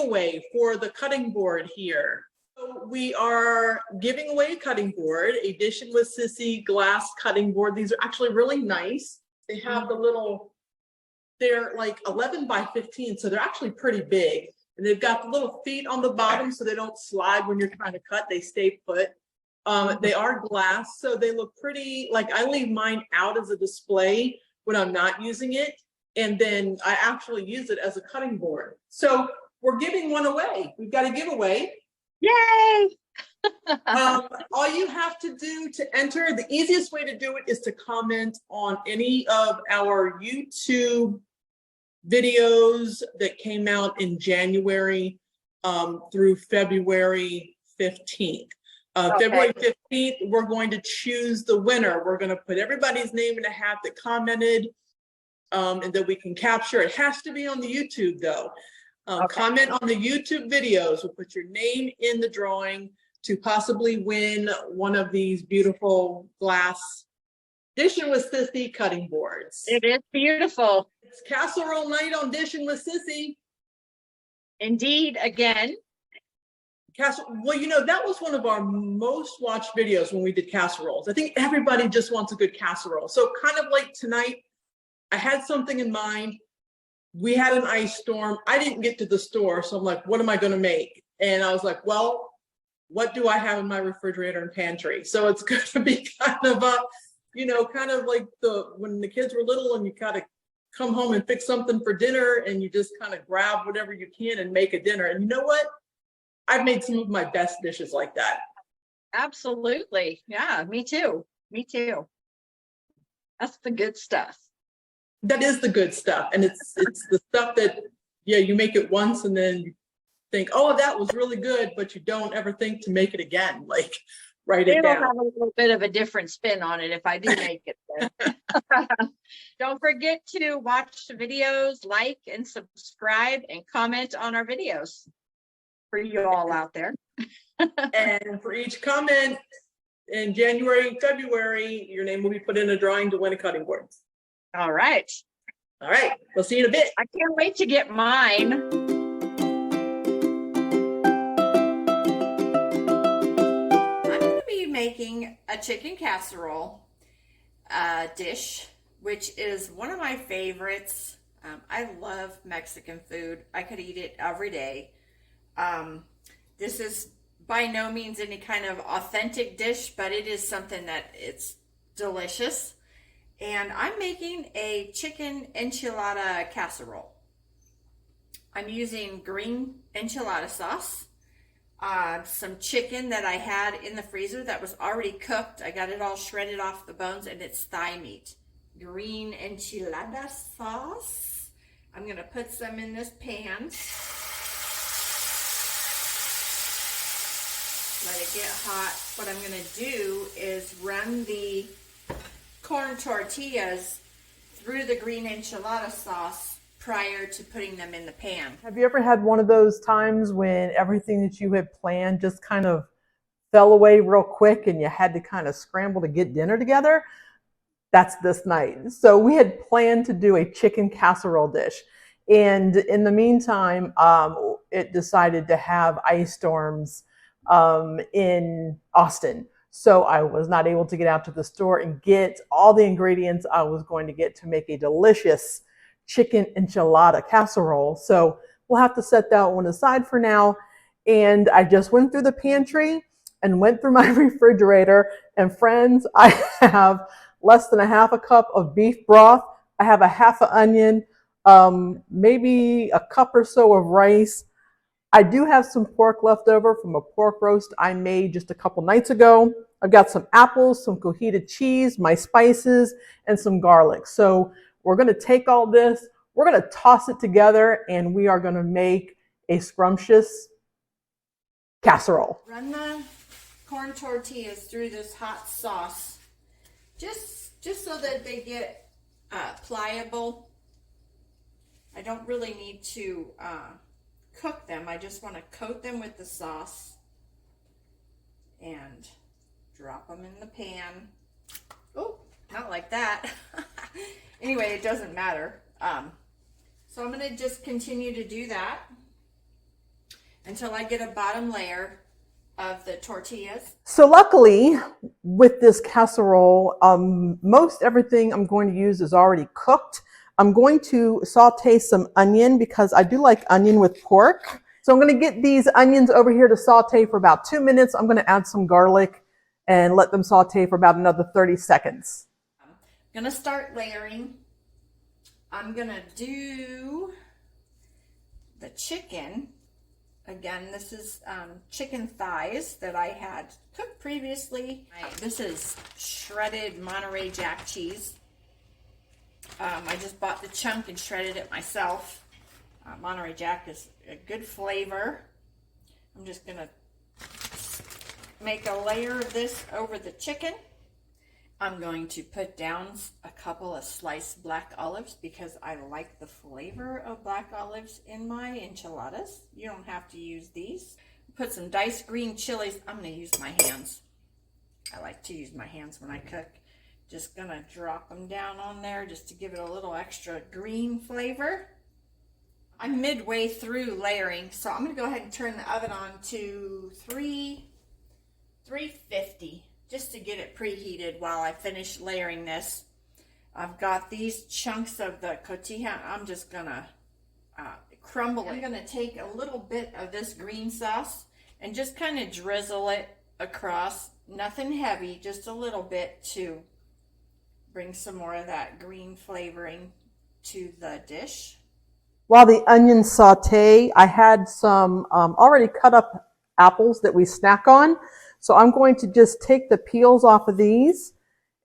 giveaway for the cutting board here. So we are giving away a cutting board, a Edition with Sissy glass cutting board. These are actually really nice. They have the little, they're like 11 by 15, so they're actually pretty big. And they've got the little feet on the bottom so they don't slide when you're trying to cut, they stay put. They are glass, so they look pretty, like I leave mine out as a display when I'm not using it. And then I actually use it as a cutting board. So we're giving one away. We've got a giveaway. Yay! All you have to do to enter, the easiest way to do it is to comment on any of our YouTube videos that came out in January through February 15th. February 15th, we're going to choose the winner. We're going to put everybody's name in a hat that commented and that we can capture. It has to be on the YouTube though. Comment on the YouTube videos. We'll put your name in the drawing to possibly win one of these beautiful glass Edition with Sissy cutting boards. It is beautiful. It's casserole night on Edition with Sissy. Indeed, again. Well, you know, that was one of our most watched videos when we did casseroles. I think everybody just wants a good casserole. So kind of like tonight, I had something in mind. We had an ice storm. I didn't get to the store. So I'm like, what am I going to make? And I was like, well, what do I have in my refrigerator and pantry? So it's going to be kind of a, you know, kind of like when the kids were little and you kind of come home and fix something for dinner and you just kind of grab whatever you can and make a dinner. And you know what? I've made some of my best dishes like that. Absolutely. Yeah, me too. Me too. That's the good stuff. That is the good stuff. And it's the stuff that, yeah, you make it once and then you think, oh, that was really good, but you don't ever think to make it again. Like, write it down. It'll have a little bit of a different spin on it if I do make it. Don't forget to watch the videos, like and subscribe and comment on our videos for you all out there. And for each comment in January and February, your name will be put in a drawing to win a cutting board. All right. All right. We'll see you in a bit. I can't wait to get mine. I'm going to be making a chicken casserole dish, which is one of my favorites. I love Mexican food. I could eat it every day. This is by no means any kind of authentic dish, but it is something that it's delicious. And I'm making a chicken enchilada casserole. I'm using green enchilada sauce, some chicken that I had in the freezer that was already cooked. I got it all shredded off the bones, and it's thigh meat. Green enchilada sauce. I'm going to put some in this pan. Let it get hot. What I'm going to do is run the corn tortillas through the green enchilada sauce prior to putting them in the pan. Have you ever had one of those times when everything that you had planned just kind of fell away real quick and you had to kind of scramble to get dinner together? That's this night. So we had planned to do a chicken casserole dish. And in the meantime, it decided to have ice storms in Austin. So I was not able to get out to the store and get all the ingredients I was going to get to make a delicious chicken enchilada casserole. So we'll have to set that one aside for now. And I just went through the pantry and went through my refrigerator. And friends, I have less than a half a cup of beef broth. I have a half an onion, maybe a cup or so of rice. I do have some pork left over from a pork roast I made just a couple nights ago. I've got some apples, some cojita cheese, my spices, and some garlic. So we're going to take all this, we're going to toss it together, and we are going to make a scrumptious casserole. Run the corn tortillas through this hot sauce, just so that they get pliable. I don't really need to cook them. I just want to coat them with the sauce and drop them in the pan. Oh, not like that. Anyway, it doesn't matter. So I'm going to just continue to do that. until I get a bottom layer of the tortillas. So luckily with this casserole, most everything I'm going to use is already cooked. I'm going to saute some onion because I do like onion with pork. So I'm going to get these onions over here to saute for about 2 minutes. I'm going to add some garlic and let them saute for about another 30 seconds. I'm going to start layering. I'm going to do the chicken. Again, this is chicken thighs that I had cooked previously. This is shredded Monterey Jack cheese. I just bought the chunk and shredded it myself. Monterey Jack is a good flavor. I'm just going to make a layer of this over the chicken. I'm going to put down a couple of sliced black olives because I like the flavor of black olives in my enchiladas. You don't have to use these. Put some diced green chilies. I'm going to use my hands. I like to use my hands when I cook. Just going to drop them down on there just to give it a little extra green flavor. I'm midway through layering, so I'm going to go ahead and turn the oven on to 350. Just to get it preheated while I finish layering this. I've got these chunks of the cotija. I'm just gonna crumble it. I'm gonna take a little bit of this green sauce and just kind of drizzle it across. Nothing heavy, just a little bit to bring some more of that green flavoring to the dish. While the onions saute, I had some already cut up apples that we snack on. So I'm going to just take the peels off of these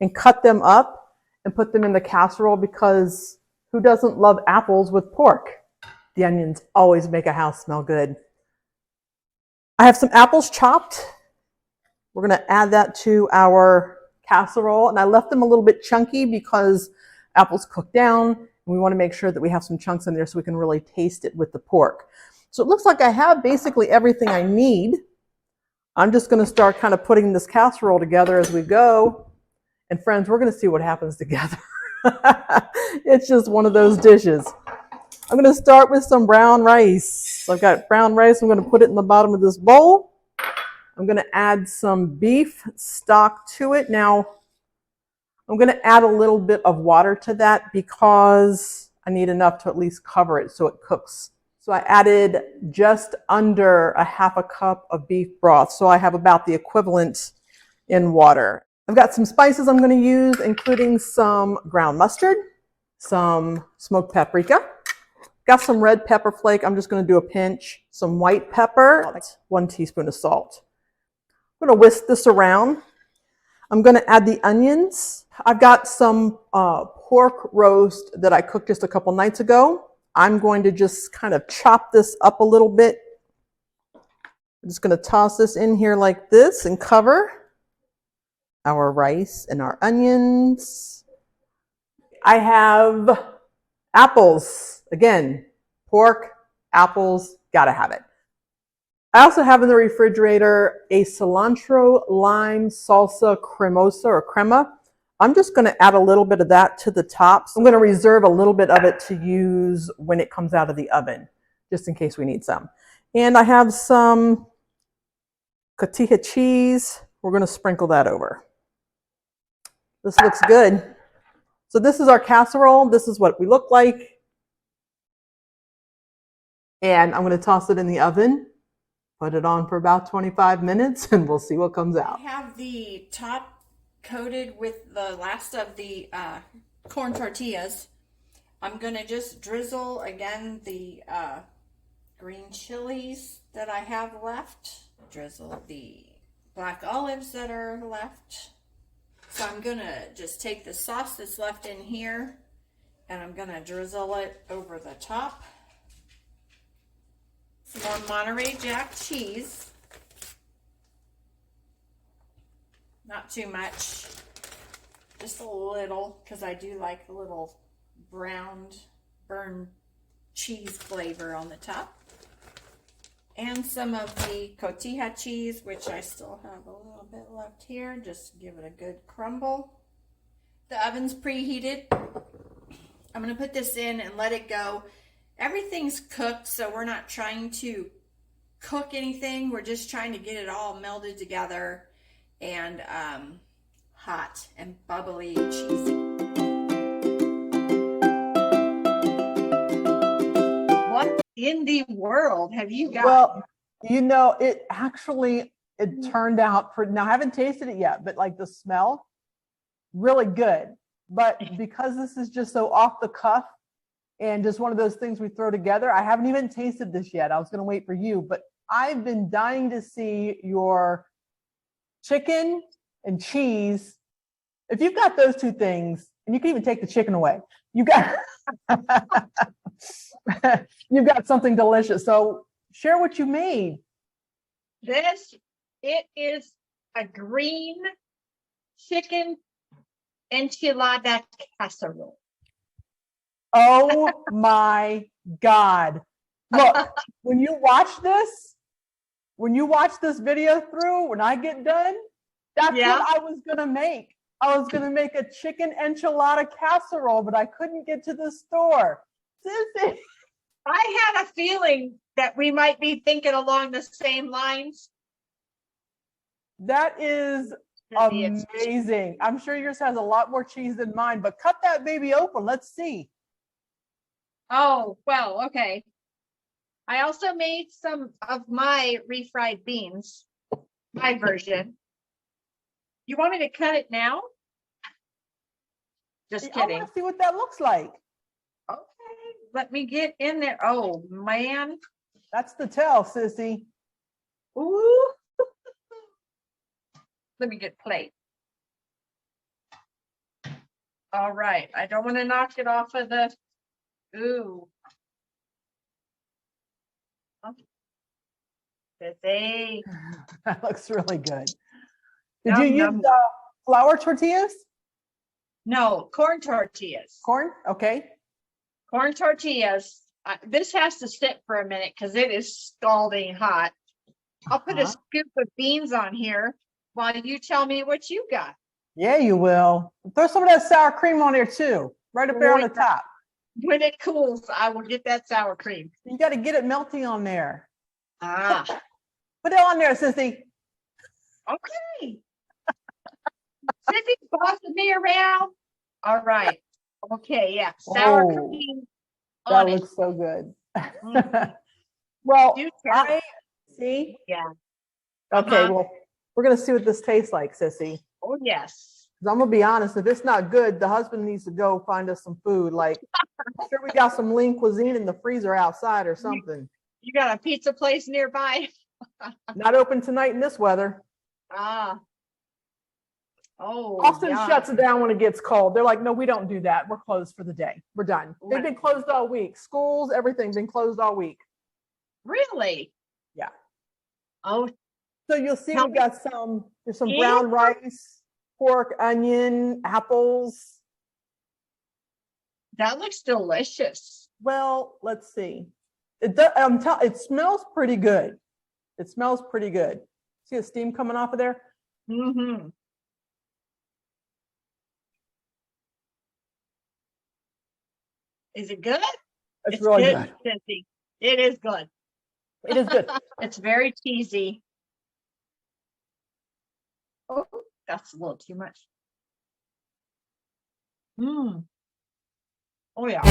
and cut them up and put them in the casserole because who doesn't love apples with pork? The onions always make a house smell good. I have some apples chopped. We're going to add that to our casserole. And I left them a little bit chunky because apples cook down. And we want to make sure that we have some chunks in there so we can really taste it with the pork. So it looks like I have basically everything I need. I'm just going to start kind of putting this casserole together as we go. And friends, we're going to see what happens together. It's just one of those dishes. I'm going to start with some brown rice. So I've got brown rice. I'm going to put it in the bottom of this bowl. I'm going to add some beef stock to it. Now, I'm going to add a little bit of water to that because I need enough to at least cover it so it cooks. So I added just under a half a cup of beef broth. So I have about the equivalent in water. I've got some spices I'm going to use, including some ground mustard, some smoked paprika, got some red pepper flake. I'm just going to do a pinch, some white pepper, 1 teaspoon of salt. I'm going to whisk this around. I'm going to add the onions. I've got some pork roast that I cooked just a couple nights ago. I'm going to just kind of chop this up a little bit. I'm just going to toss this in here like this and cover our rice and our onions. I have apples. Again, pork, apples, gotta have it. I also have in the refrigerator a cilantro lime salsa cremosa or crema. I'm just going to add a little bit of that to the top. I'm going to reserve a little bit of it to use when it comes out of the oven, just in case we need some. And I have some cotija cheese. We're going to sprinkle that over. This looks good. So this is our casserole. This is what we look like. And I'm going to toss it in the oven, put it on for about 25 minutes, and we'll see what comes out. I have the top coated with the last of the corn tortillas. I'm going to just drizzle again the green chilies that I have left. Drizzle the black olives that are left. So I'm going to just take the sauce that's left in here and I'm going to drizzle it over the top. Some more Monterey Jack cheese. Not too much, just a little, because I do like a little browned, burned cheese flavor on the top. And some of the cotija cheese, which I still have a little bit left here. Just give it a good crumble. The oven's preheated. I'm going to put this in and let it go. Everything's cooked, so we're not trying to cook anything. We're just trying to get it all melded together and hot and bubbly and cheesy. What in the world have you got? Well, it turned out now I haven't tasted it yet, but like the smell, really good. But because this is just so off the cuff and just one of those things we throw together, I haven't even tasted this yet. I was going to wait for you, but I've been dying to see your chicken and cheese. If you've got those two things, and you can even take the chicken away, you got you've got something delicious. So share what you made. It is a green chicken enchilada casserole. Oh my God. Look, when you watch this video through, when I get done, that's what I was going to make. I was going to make a chicken enchilada casserole, but I couldn't get to the store. Sissy. I had a feeling that we might be thinking along the same lines. That is amazing. I'm sure yours has a lot more cheese than mine, but cut that baby open. Let's see. Oh, well, okay. I also made some of my refried beans, my version. You want me to cut it now? Just kidding. I want to see what that looks like. Okay, let me get in there. Oh, man. That's the tell, sissy. Ooh. Let me get plate. All right. I don't want to knock it off of the. Ooh. Sissy. That looks really good. Did you use flour tortillas? No, corn tortillas. Corn? Okay. Corn tortillas. This has to sit for a minute because it is scalding hot. I'll put a scoop of beans on here while you tell me what you got. Yeah, you will. Throw some of that sour cream on there too, right up there on the top. When it cools, I will get that sour cream. You got to get it melty on there. Ah. Put it on there, sissy. Okay. Sissy's bossing me around. All right. Okay, yeah. Sour cream. That looks so good. Well, see? Yeah. Okay, well, we're going to see what this tastes like, sissy. Oh, yes. I'm going to be honest, if it's not good, the husband needs to go find us some food. Like, I'm sure we got some lean cuisine in the freezer outside or something. You got a pizza place nearby? Not open tonight in this weather. Ah. Oh, Austin shuts it down when it gets cold. They're like, no, we don't do that. We're closed for the day. We're done. They've been closed all week. Schools, everything's been closed all week. Really? Yeah. Oh. So you'll see we got there's some brown rice, pork, onion, apples. That looks delicious. Well, let's see. It smells pretty good. It smells pretty good. See the steam coming off of there? Mm-hmm. Is it good? It's really good. Sissy. It is good. It is good. It's very cheesy. Oh, that's a little too much. Oh, yeah.